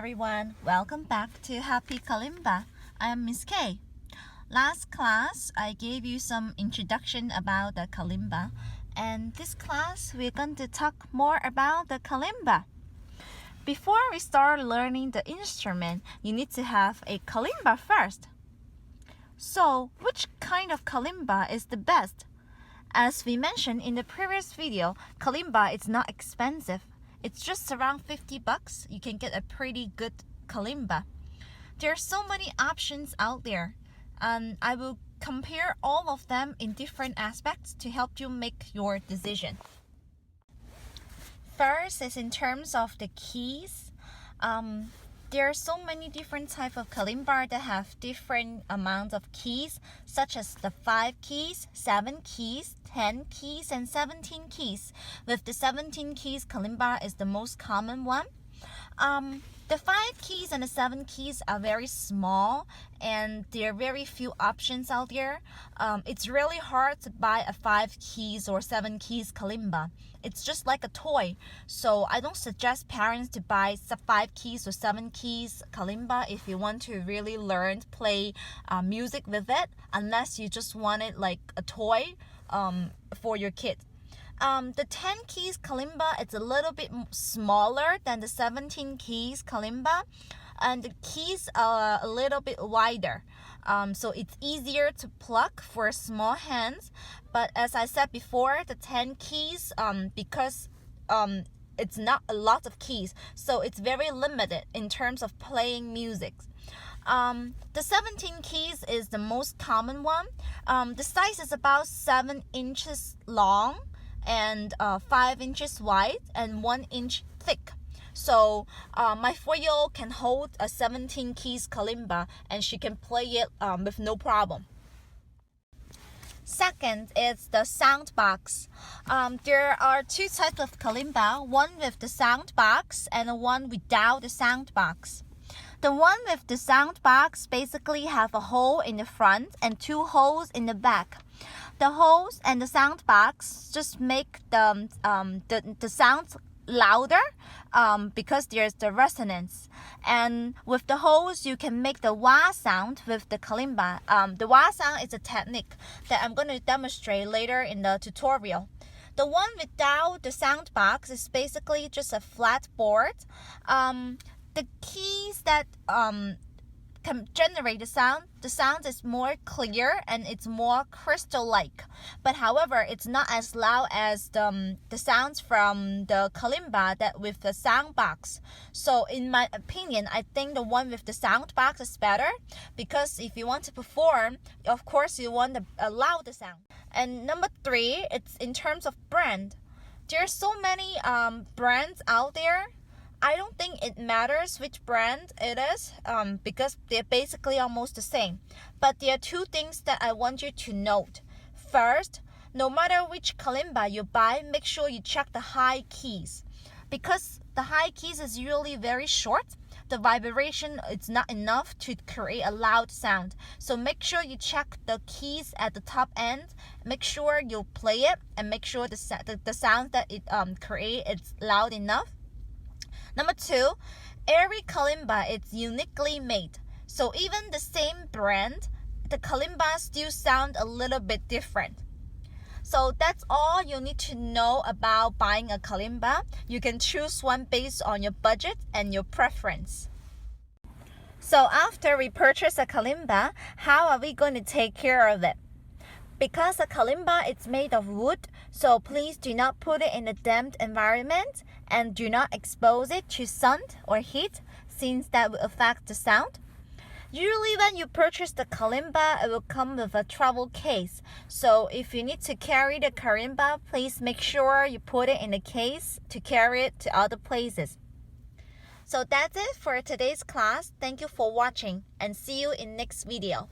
everyone, welcome back to Happy Kalimba. I am Miss K. Last class, I gave you some introduction about the kalimba, and this class, we're going to talk more about the kalimba. Before we start learning the instrument, you need to have a kalimba first. So, which kind of kalimba is the best? As we mentioned in the previous video, kalimba is not expensive. It's just around $50. You can get a pretty good kalimba. There are so many options out there, and I will compare all of them in different aspects to help you make your decision. First is in terms of the keys. There are so many different types of kalimba that have different amounts of keys, such as the 5 keys, 7 keys, 10 keys, and 17 keys. With the 17 keys, kalimba is the most common one. The 5 keys and the 7 keys are very small, and there are very few options out there. It's really hard to buy a 5 keys or 7 keys kalimba. It's just like a toy. So I don't suggest parents to buy 5 keys or 7 keys kalimba if you want to really learn to play music with it, unless you just want it like a toy for your kid. The 10 keys kalimba, it's a little bit smaller than the 17 keys kalimba, and the keys are a little bit wider. So it's easier to pluck for small hands. But as I said before, the 10 keys, because it's not a lot of keys, so it's very limited in terms of playing music. The 17 keys is the most common one. The size is about 7 inches long and 5 inches wide and 1 inch thick. So my 4-year-old can hold a 17 keys kalimba and she can play it with no problem. Second is the sound box. There are 2 types of kalimba, one with the sound box and one without the sound box. The one with the sound box basically have a hole in the front and 2 holes in the back. The holes and the sound box just make the sound louder because there's the resonance. And with the holes, you can make the wah sound with the kalimba. The wah sound is a technique that I'm going to demonstrate later in the tutorial. The one without the sound box is basically just a flat board. The keys that can generate the sound is more clear and it's more crystal-like. But however, it's not as loud as the sounds from the kalimba that with the sound box. So in my opinion, I think the one with the sound box is better, because if you want to perform, of course you want a louder sound. And number 3, it's in terms of brand. There are so many brands out there. I don't think it matters which brand it is, because they're basically almost the same. But there are 2 things that I want you to note. First, no matter which kalimba you buy, make sure you check the high keys. Because the high keys is usually very short, the vibration is not enough to create a loud sound. So make sure you check the keys at the top end, make sure you play it, and make sure the sound that it creates is loud enough. Number 2, every kalimba is uniquely made. So even the same brand, the kalimba still sound a little bit different. So that's all you need to know about buying a kalimba. You can choose one based on your budget and your preference. So after we purchase a kalimba, how are we going to take care of it? Because a kalimba is made of wood, so please do not put it in a damp environment and do not expose it to sun or heat, since that will affect the sound. Usually when you purchase the kalimba, it will come with a travel case. So if you need to carry the kalimba, please make sure you put it in a case to carry it to other places. So that's it for today's class. Thank you for watching and see you in next video.